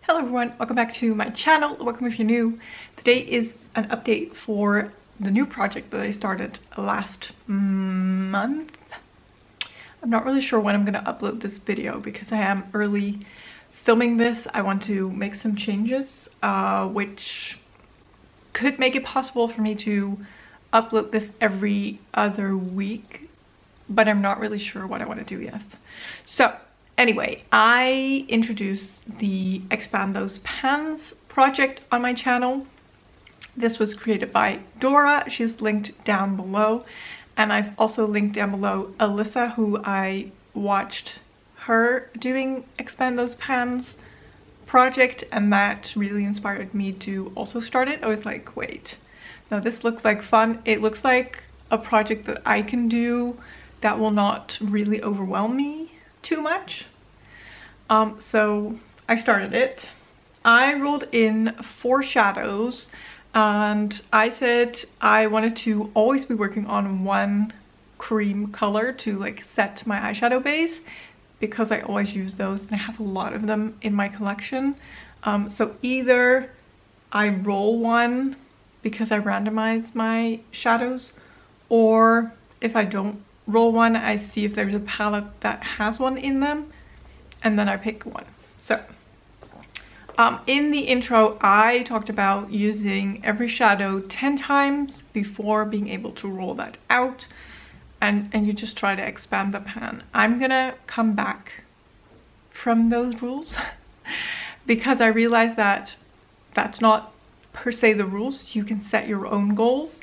Hello everyone, welcome back to my channel. Welcome if you're new. Today is an update for the new project that I started last month. I'm not really sure when I'm going to upload this video because I am early filming this. I want to make some changes which could make it possible for me to upload this every other week, but I'm not really sure what I want to do yet. So anyway, I introduced the Expand Those Pans project on my channel. This was created by Dora. She's linked down below. And I've also linked down below Alyssa, who I watched her doing Expand Those Pans project, and that really inspired me to also start it. I was like, wait, now this looks like fun. It looks like a project that I can do that will not really overwhelm me too much. So I started it. I rolled in 4 shadows and I said I wanted to always be working on one cream color to like set my eyeshadow base, because I always use those and I have a lot of them in my collection. So either I roll one because I randomize my shadows, or if I don't roll one, I see if there's a palette that has one in them, and then I pick one. So in the intro I talked about using every shadow 10 times before being able to roll that out, and you just try to expand the pan. I'm gonna come back from those rules because I realized that that's not per se the rules. You can set your own goals.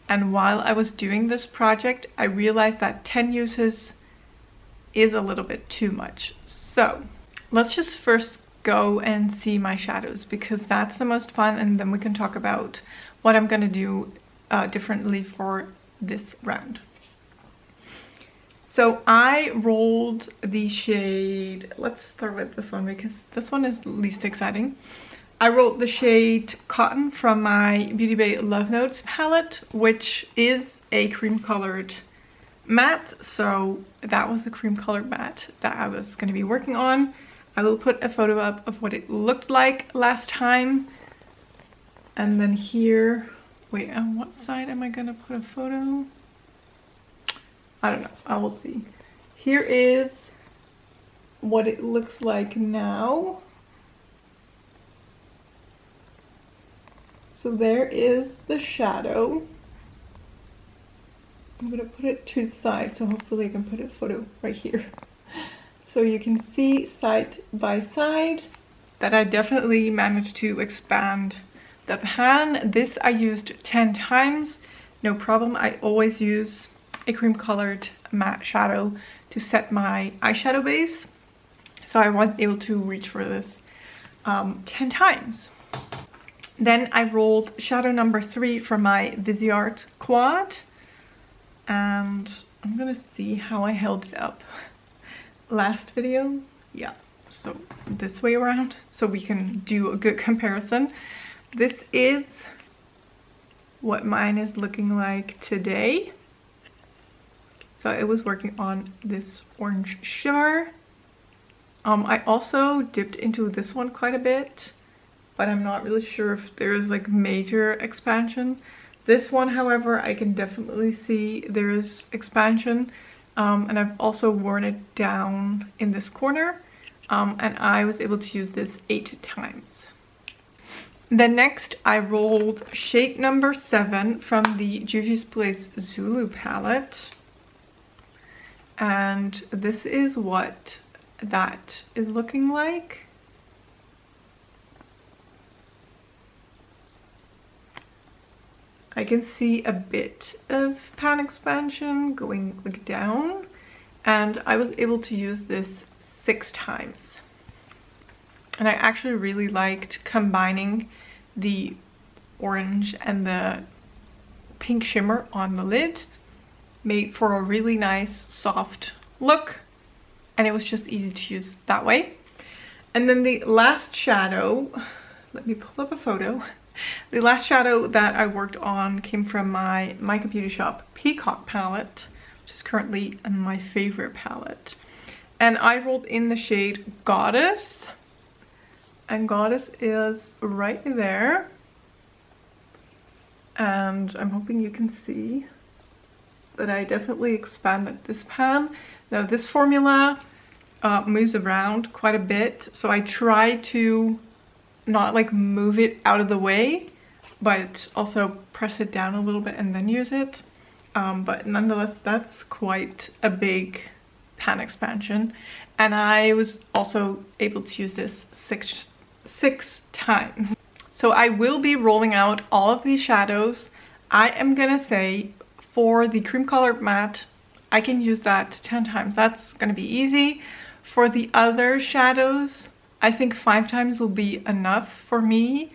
And while I was doing this project, I realized that 10 uses is a little bit too much. So let's just first go and see my shadows, because that's the most fun, and then we can talk about what I'm gonna do differently for this round. So I rolled the shade, let's start with this one because this one is least exciting. I rolled the shade Cotton from my Beauty Bay Love Notes palette, which is a cream colored matte. So that was the cream colored matte that I was going to be working on. I will put a photo up of what it looked like last time. And then here, wait, on what side am I going to put a photo? I don't know, I will see. Here is what it looks like now. So there is the shadow. I'm gonna put it to the side, so hopefully I can put a photo right here. So you can see side by side that I definitely managed to expand the pan. This I used 10 times, no problem. I always use a cream colored matte shadow to set my eyeshadow base. So I was able to reach for this 10 times. Then I rolled shadow number 3 from my Viseart quad, and I'm gonna see how I held it up last video. Yeah, so this way around, so we can do a good comparison. This is what mine is looking like today. So I was working on this orange shimmer. I also dipped into this one quite a bit, but I'm not really sure if there's like major expansion. This one, however, I can definitely see there's expansion, and I've also worn it down in this corner, and I was able to use this 8 times. Then next I rolled shade number 7 from the Juvia's Place Zulu palette, and this is what that is looking like. I can see a bit of pan expansion going like down, and I was able to use this 6 times. And I actually really liked combining the orange and the pink shimmer on the lid. Made for a really nice soft look, and it was just easy to use that way. And then the last shadow, let me pull up a photo. The last shadow that I worked on came from my Mica Beauty Shop Peacock palette, which is currently my favorite palette. And I rolled in the shade Goddess. and Goddess is right there. And I'm hoping you can see that I definitely expanded this pan. Now this formula moves around quite a bit, so I try to not like move it out of the way, but also press it down a little bit and then use it. But nonetheless, that's quite a big pan expansion. And I was also able to use this six times. So I will be rolling out all of these shadows. I am gonna say for the cream colored matte, I can use that 10 times. That's gonna be easy. For the other shadows, I think 5 times will be enough for me,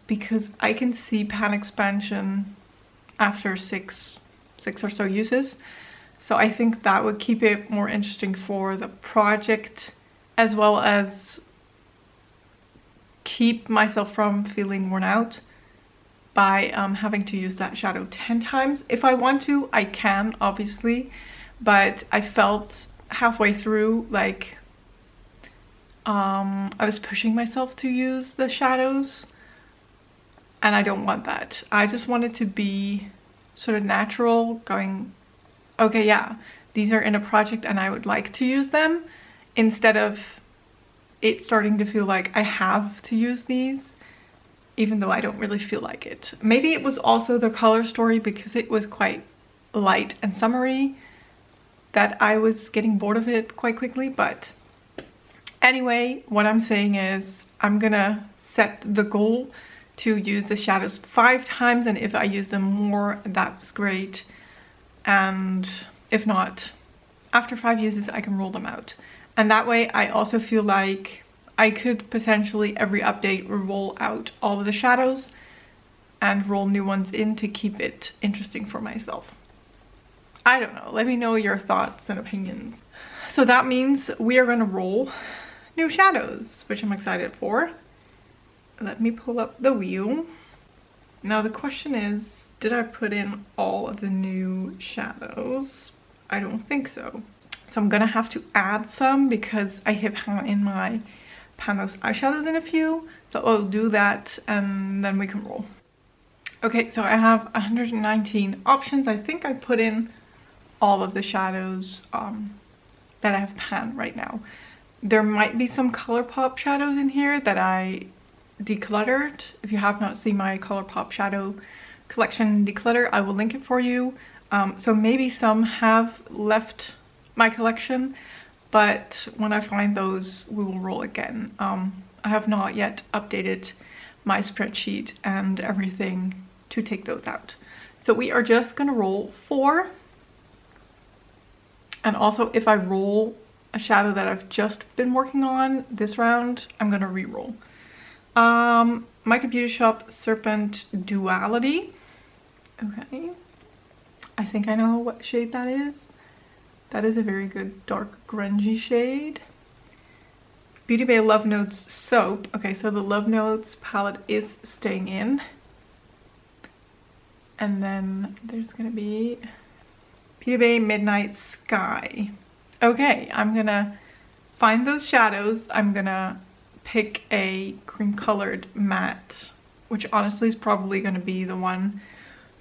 because I can see pan expansion after six or so uses. So I think that would keep it more interesting for the project, as well as keep myself from feeling worn out by having to use that shadow 10 times. If I want to, I can, obviously, but I felt halfway through like I was pushing myself to use the shadows, and I don't want that. I just want it to be sort of natural, going, okay, yeah, these are in a project and I would like to use them, instead of it starting to feel like I have to use these, even though I don't really feel like it. Maybe it was also the color story, because it was quite light and summery, that I was getting bored of it quite quickly. But anyway, what I'm saying is I'm gonna set the goal to use the shadows 5 times, and if I use them more, that's great. And if not, after 5 uses, I can roll them out. And that way I also feel like I could potentially every update roll out all of the shadows and roll new ones in to keep it interesting for myself. I don't know, let me know your thoughts and opinions. So that means we are gonna roll new shadows, which I'm excited for. Let me pull up the wheel. Now the question is, did I put in all of the new shadows? I don't think so. So I'm gonna have to add some, because I have in my pan those eyeshadows in a few. So I'll do that and then we can roll. Okay, so I have 119 options. I think I put in all of the shadows that I have pan right now. There might be some ColourPop shadows in here that I decluttered. If you have not seen my ColourPop shadow collection declutter, I will link it for you. So maybe some have left my collection, but when I find those, we will roll again. I have not yet updated my spreadsheet and everything to take those out. So we are just gonna roll 4. And also, if I roll a shadow that I've just been working on this round, I'm gonna re-roll. Mica Beauty Shop Serpent Duality. Okay, I think I know what shade that is. That is a very good dark grungy shade. Beauty Bay Love Notes Soap. Okay, so the Love Notes palette is staying in. And then there's gonna be Beauty Bay Midnight Sky. Okay, I'm gonna find those shadows. I'm gonna pick a cream colored matte, which honestly is probably gonna be the one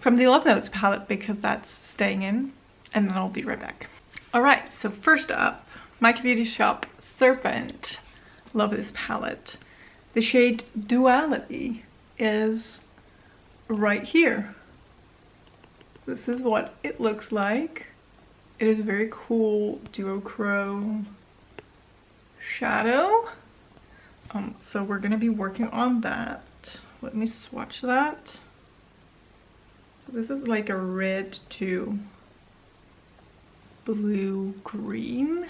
from the Love Notes palette, because that's staying in, and then I'll be right back. All right, so first up, Mica Beauty Shop Serpent. Love this palette. The shade Duality is right here. This is what it looks like. It is a very cool duochrome shadow. So we're gonna be working on that. Let me swatch that. So this is like a red to blue green.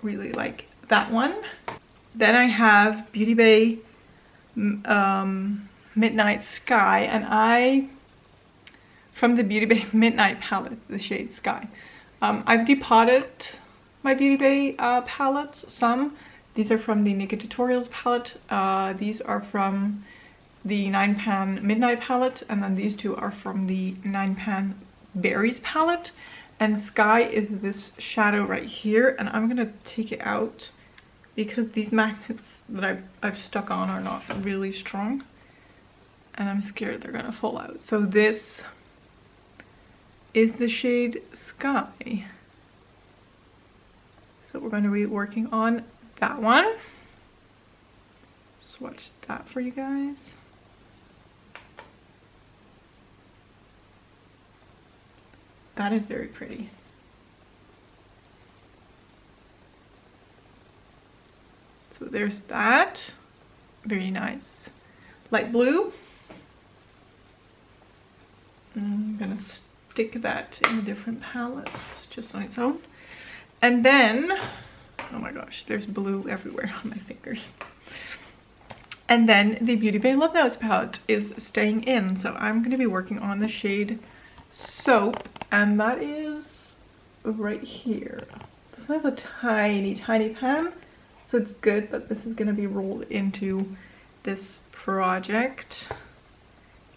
Really like that one. Then I have Beauty Bay Midnight Sky, and from the Beauty Bay Midnight palette, the shade Sky. I've depotted my Beauty Bay palettes, some. These are from the Naked Tutorials palette. These are from the 9-pan Midnight palette, and then these two are from the 9-pan Berries palette. and Sky is this shadow right here, and I'm gonna take it out because these magnets that I've stuck on are not really strong, and I'm scared they're gonna fall out. So this is the shade Sky. So we're going to be working on that one. Swatch that for you guys. That is very pretty. So there's that. Very nice. Light blue. I'm gonna stick that in a different palette just on its own. And then, oh my gosh, there's blue everywhere on my fingers. And then the Beauty Bay Love Notes palette is staying in. So I'm gonna be working on the shade Soap, and that is right here. This has a tiny, tiny pan, so it's good that this is gonna be rolled into this project.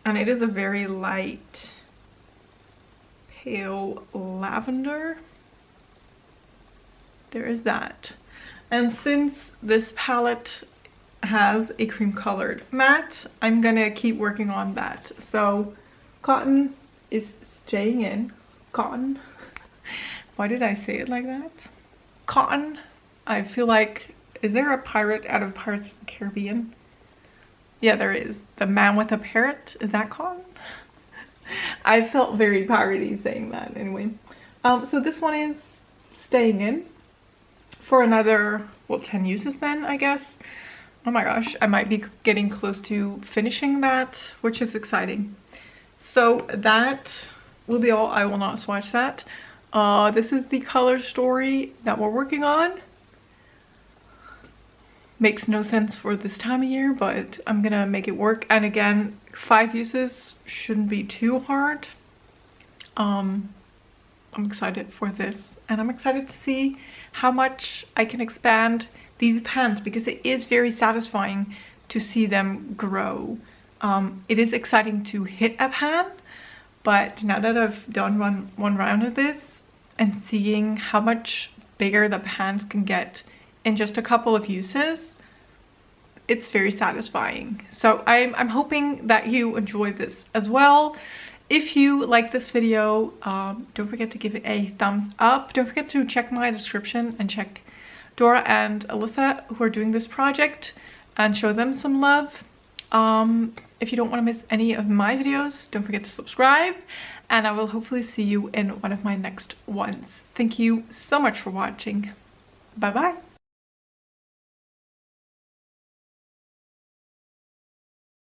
And it is a very light, pale lavender. There is that. And since this palette has a cream colored matte, I'm gonna keep working on that. So Cotton is staying in. Cotton. Why did I say it like that? Cotton. I feel like, is there a pirate out of Pirates of the Caribbean? Yeah, there is. The man with a parrot. Is that Cotton? I felt very piratey saying that anyway. So this one is staying in for another, well, 10 uses then, I guess. Oh my gosh, I might be getting close to finishing that, which is exciting. So that will be all. I will not swatch that. This is the color story that we're working on. Makes no sense for this time of year, but I'm gonna make it work. And again, 5 uses shouldn't be too hard. I'm excited for this, and I'm excited to see how much I can expand these pans, because it is very satisfying to see them grow. It is exciting to hit a pan, but now that I've done one round of this and seeing how much bigger the pans can get in just a couple of uses, it's very satisfying. So I'm hoping that you enjoy this as well. If you like this video, don't forget to give it a thumbs up. Don't forget to check my description and check Dora and Alyssa, who are doing this project, and show them some love. If you don't want to miss any of my videos, don't forget to subscribe, and I will hopefully see you in one of my next ones. Thank you so much for watching. Bye bye.